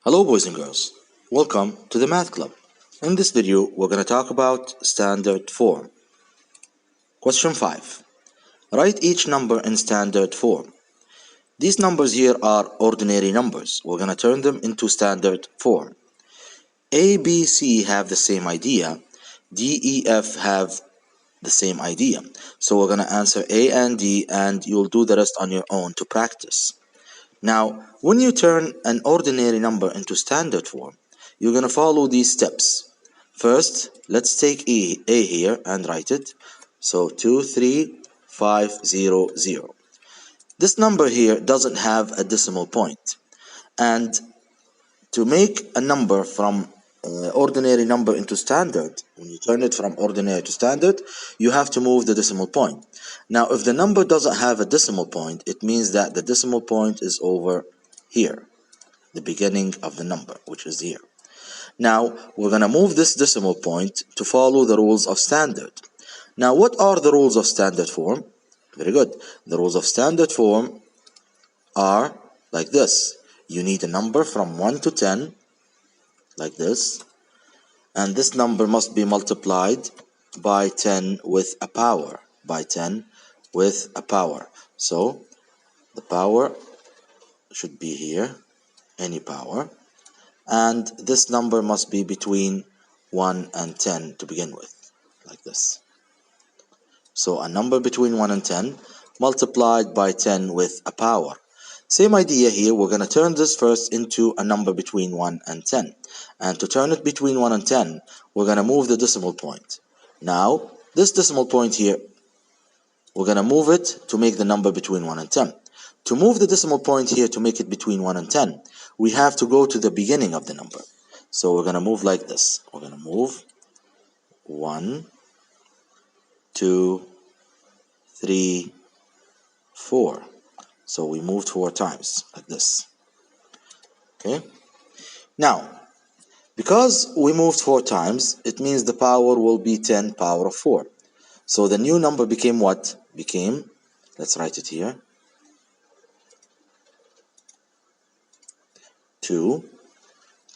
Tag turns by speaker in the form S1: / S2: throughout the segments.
S1: Hello boys and girls, welcome to the Math Club. In this video, we're going to talk about standard form. Question 5. Write each number in standard form. These numbers here are ordinary numbers. We're going to turn them into standard form. A, B, C have the same idea. D, E, F have the same idea. So we're going to answer A and D, and you'll do the rest on your own to practice. Now, when you turn an ordinary number into standard form, you're going to follow these steps. First, let's take A here and write it. So 23500. This number here doesn't have a decimal point. And to make a number from ordinary number into standard, when you turn it from ordinary to standard, you have to move the decimal point. Now, if the number doesn't have a decimal point, it means that the decimal point is over here, the beginning of the number, which is here. Now, we're going to move this decimal point to follow the rules of standard. Now, what are the rules of standard form? Very good. The rules of standard form are like this. You need a number from 1 to 10, like this, and this number must be multiplied by 10 with a power, So the power should be here, any power, and this number must be between 1 and 10 to begin with, like this. So a number between 1 and 10 multiplied by 10 with a power. Same idea here. We're going to turn this first into a number between 1 and 10. And to turn it between 1 and 10, we're going to move the decimal point. Now, this decimal point here, we're going to move it to make the number between 1 and 10. To move the decimal point here to make it between 1 and 10, we have to go to the beginning of the number. So we're going to move like this. We're going to move 1, 2, 3, 4. So we moved 4 times, like this. Okay? Now, because we moved 4 times, it means the power will be 10 power of 4. So the new number became what? Let's write it here, 2.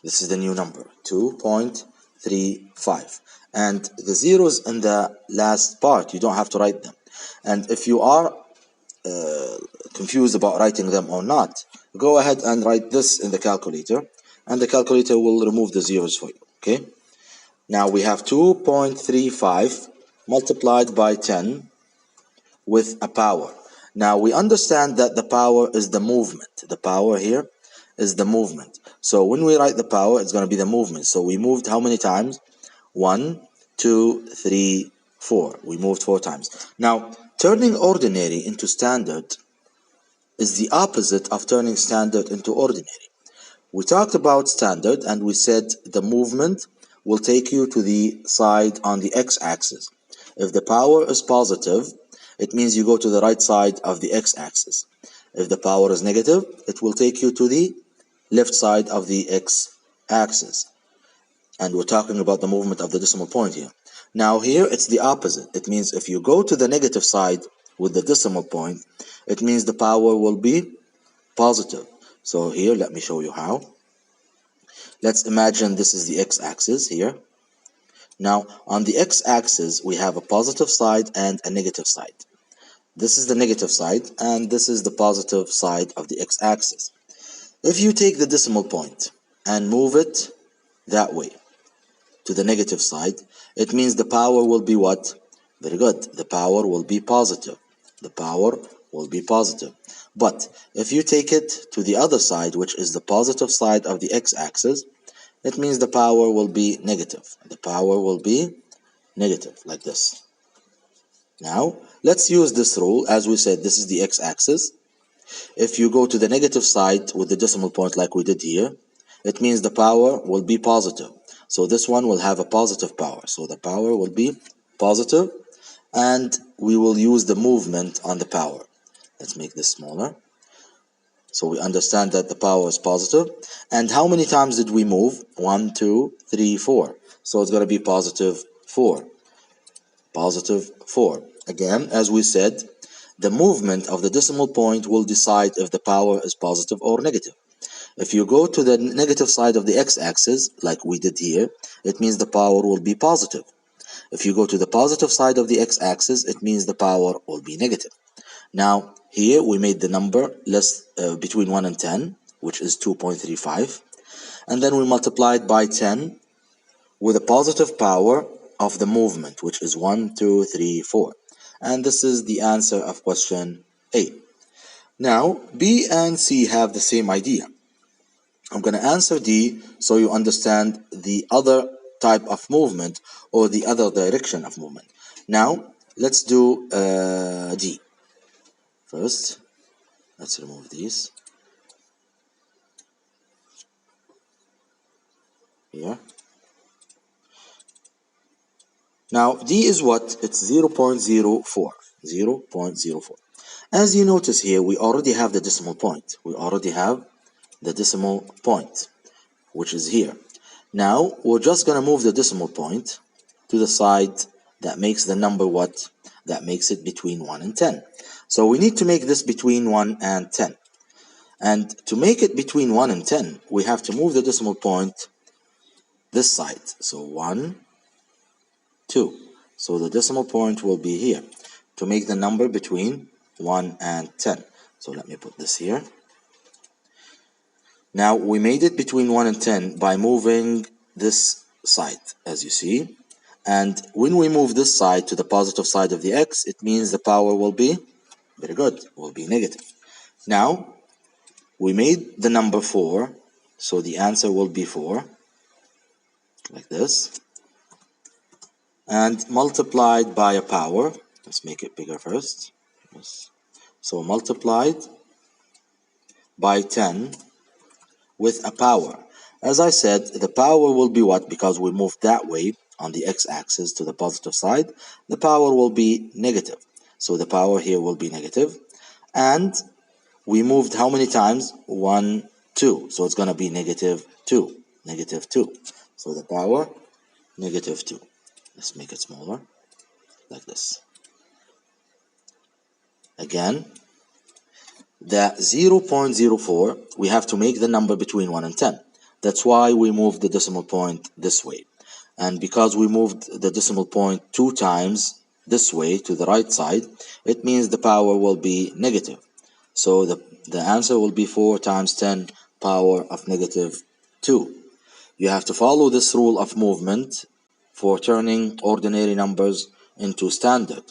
S1: This is the new number, 2.35. And the zeros in the last part, you don't have to write them. And if you are confused about writing them or not, go ahead and write this in the calculator, and the calculator will remove the zeros for you. Okay, now we have 2.35 multiplied by 10 with a power. Now we understand that the power is the movement. The power here is the movement. So when we write the power, it's going to be the movement. So we moved how many times? 1, 2, 3, 4. We moved 4 times. Now, turning ordinary into standard is the opposite of turning standard into ordinary. We talked about standard and we said the movement will take you to the side on the x-axis. If the power is positive, it means you go to the right side of the x-axis. If the power is negative, it will take you to the left side of the x-axis. And we're talking about the movement of the decimal point here. Now here it's the opposite. It means if you go to the negative side with the decimal point, it means the power will be positive. So here, let me show you how. Let's imagine this is the x-axis here. Now on the x-axis we have a positive side and a negative side. This is the negative side and this is the positive side of the x-axis. If you take the decimal point and move it that way to the negative side, it means the power will be what? Very good. The power will be positive. The power will be positive. But if you take it to the other side, which is the positive side of the x-axis, it means the power will be negative. The power will be negative, like this. Now, let's use this rule. As we said, this is the x-axis. If you go to the negative side with the decimal point like we did here, it means the power will be positive. So this one will have a positive power. So the power will be positive, and we will use the movement on the power. Let's make this smaller. So we understand that the power is positive. And how many times did we move? 1, 2, 3, 4. So it's going to be positive 4. Positive 4. Again, as we said, the movement of the decimal point will decide if the power is positive or negative. If you go to the negative side of the x-axis, like we did here, it means the power will be positive. If you go to the positive side of the x-axis, it means the power will be negative. Now, here we made the number between 1 and 10, which is 2.35. And then we multiplied by 10 with a positive power of the movement, which is 1, 2, 3, 4. And this is the answer of question A. Now, B and C have the same idea. I'm going to answer D so you understand the other type of movement or the other direction of movement. Now, let's do D. First, let's remove these. Here. Now, D is what? It's 0.04. 0.04. As you notice here, we already have the decimal point. We already have the decimal point, which is here. Now, we're just going to move the decimal point to the side that makes the number what? That makes it between 1 and 10. So we need to make this between 1 and 10. And to make it between 1 and 10, we have to move the decimal point this side. So 1, 2. So the decimal point will be here to make the number between 1 and 10. So let me put this here. Now we made it between 1 and 10 by moving this side, as you see. And when we move this side to the positive side of the x, it means the power will be, very good, will be negative. Now, we made the number 4, so the answer will be 4, like this. And multiplied by a power, let's make it bigger first. Yes. So multiplied by 10 with a power. As I said, the power will be what? Because we moved that way on the x-axis to the positive side, the power will be negative. So the power here will be negative. And we moved how many times? 1, 2. So it's going to be negative 2. Negative 2. So the power, negative 2. Let's make it smaller, like this. Again, the 0.04, we have to make the number between 1 and 10. That's why we moved the decimal point this way. And because we moved the decimal point 2 times this way to the right side, it means the power will be negative. So the answer will be 4 times 10 power of negative 2. You have to follow this rule of movement for turning ordinary numbers into standard.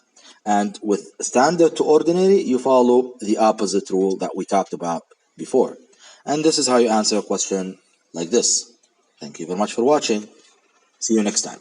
S1: And with standard to ordinary, you follow the opposite rule that we talked about before. And this is how you answer a question like this. Thank you very much for watching. See you next time.